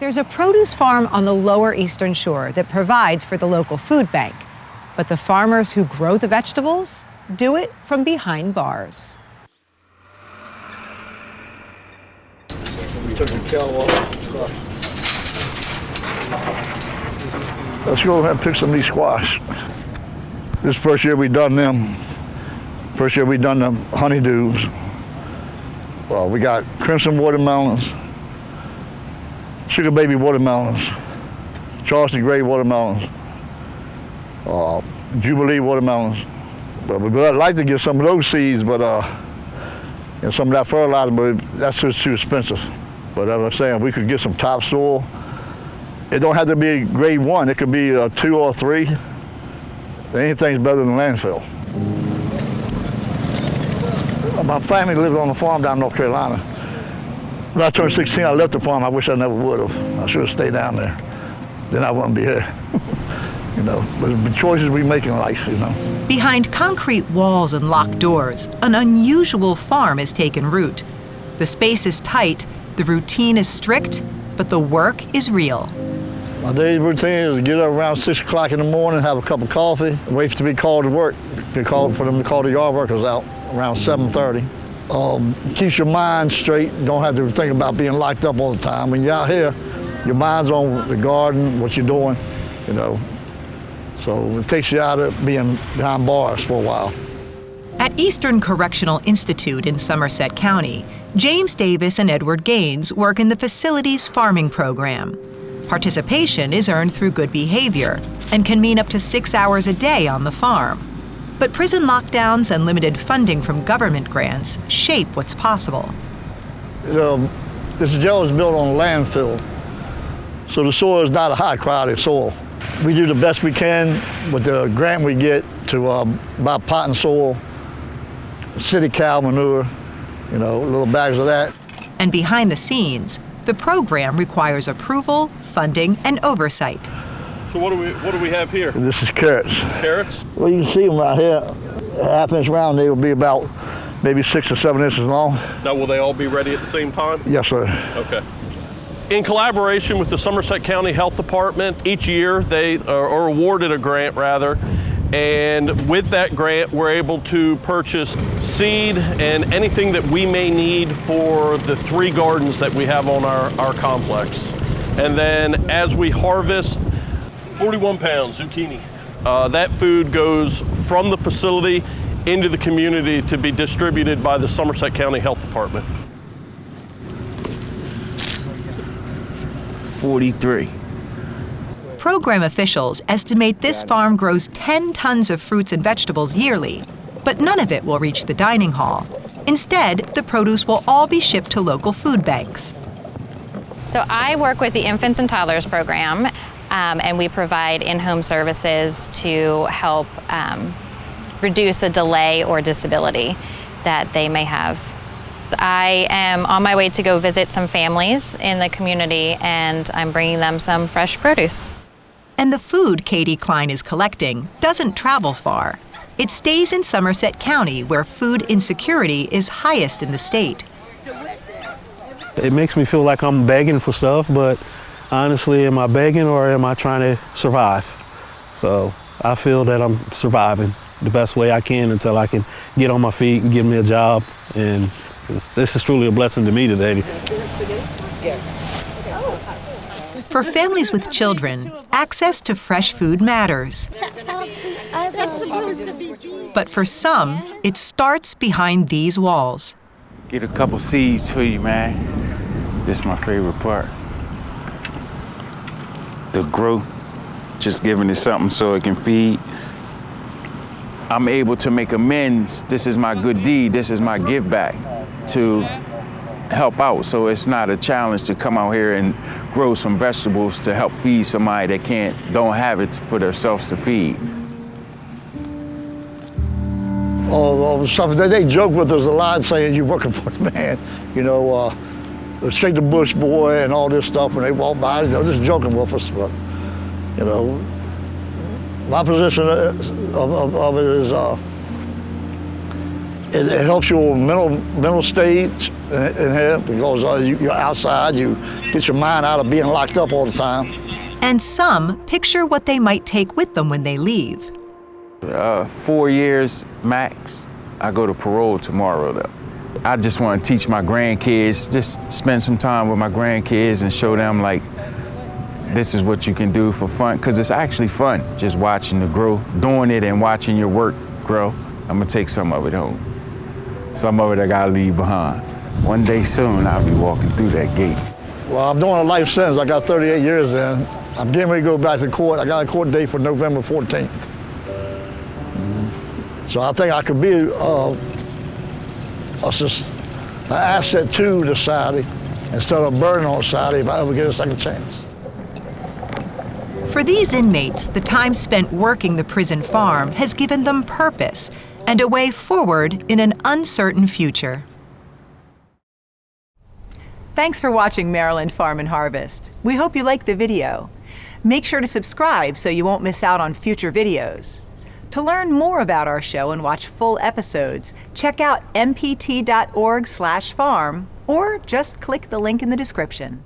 There's a produce farm on the lower Eastern Shore that provides for the local food bank. But the farmers who grow the vegetables do it from behind bars. We took the kettle off. Let's go ahead and pick some of these squash. This first year we done them. First year we done the honeydews. Well, we got crimson watermelons, sugar baby watermelons, Charleston gray watermelons, Jubilee watermelons. But we'd like to get some of those seeds, but and some of that fertilizer, but that's just too expensive. But as I'm saying, we could get some topsoil. It don't have to be grade 1. It could be a 2 or 3. Anything's better than landfill. My family lived on a farm down in North Carolina. When I turned 16, I left the farm. I wish I never would have. I should have stayed down there. Then I wouldn't be here. You know, but the choices we make in life, you know. Behind concrete walls and locked doors, an unusual farm has taken root. The space is tight, the routine is strict, but the work is real. My daily routine is to get up around 6 o'clock in the morning, have a cup of coffee, wait to be called to work. For them to call the yard workers out around 7:30. Keeps your mind straight. Don't have to think about being locked up all the time. When you're out here, your mind's on the garden, what you're doing, you know. So it takes you out of being behind bars for a while. At Eastern Correctional Institute in Somerset County, James Davis and Edward Gaines work in the facility's farming program. Participation is earned through good behavior and can mean up to 6 hours a day on the farm. But prison lockdowns and limited funding from government grants shape what's possible. This jail is built on landfill, so the soil is not a high quality soil. We do the best we can with the grant we get to buy potting soil, city cow manure, you know, little bags of that. And behind the scenes, the program requires approval, funding, and oversight. So what do we have here? This is carrots. Carrots? Well, you can see them right here. A half-inch round, they will be about maybe 6 or 7 inches long. Now, will they all be ready at the same time? Yes, sir. Okay. In collaboration with the Somerset County Health Department, each year they are awarded a grant, rather, and with that grant, we're able to purchase seed and anything that we may need for the 3 gardens that we have on our complex. And then as we harvest 41 pounds zucchini, that food goes from the facility into the community to be distributed by the Somerset County Health Department. 43. Program officials estimate this farm grows 10 tons of fruits and vegetables yearly, but none of it will reach the dining hall. Instead, the produce will all be shipped to local food banks. So I work with the Infants and Toddlers program, and we provide in-home services to help reduce a delay or disability that they may have. I am on my way to go visit some families in the community, and I'm bringing them some fresh produce. And the food Katie Klein is collecting doesn't travel far. It stays in Somerset County, where food insecurity is highest in the state. It makes me feel like I'm begging for stuff, but honestly, am I begging or am I trying to survive? So I feel that I'm surviving the best way I can until I can get on my feet and get me a job. And this is truly a blessing to me today. For families with children, access to fresh food matters. But for some, it starts behind these walls. Get a couple seeds for you, man. This is my favorite part. The growth, just giving it something so it can feed. I'm able to make amends. This is my good deed. This is my give back to help out. So it's not a challenge to come out here and grow some vegetables to help feed somebody that don't have it for themselves to feed. They joke with us a lot saying you're working for the man, you know, the Shake the Bush boy and all this stuff when they walk by, you know, just joking with us. But, you know, my position of it is It helps your mental state because you're outside. You get your mind out of being locked up all the time. And some picture what they might take with them when they leave. 4 years max. I go to parole tomorrow though. I just want to teach my grandkids, just spend some time with my grandkids and show them like, this is what you can do for fun, because it's actually fun, just watching the growth, doing it and watching your work grow. I'm gonna take some of it home. Some of it I gotta leave behind. One day soon, I'll be walking through that gate. Well, I'm doing a life sentence. I got 38 years in. I'm getting ready to go back to court. I got a court date for November 14th. So I think I could be an asset to the society instead of a burden on society if I ever get a second chance. For these inmates, the time spent working the prison farm has given them purpose and a way forward in an uncertain future. Thanks for watching Maryland Farm and Harvest. We hope you liked the video. Make sure to subscribe so you won't miss out on future videos. To learn more about our show and watch full episodes, check out mpt.org/farm or just click the link in the description.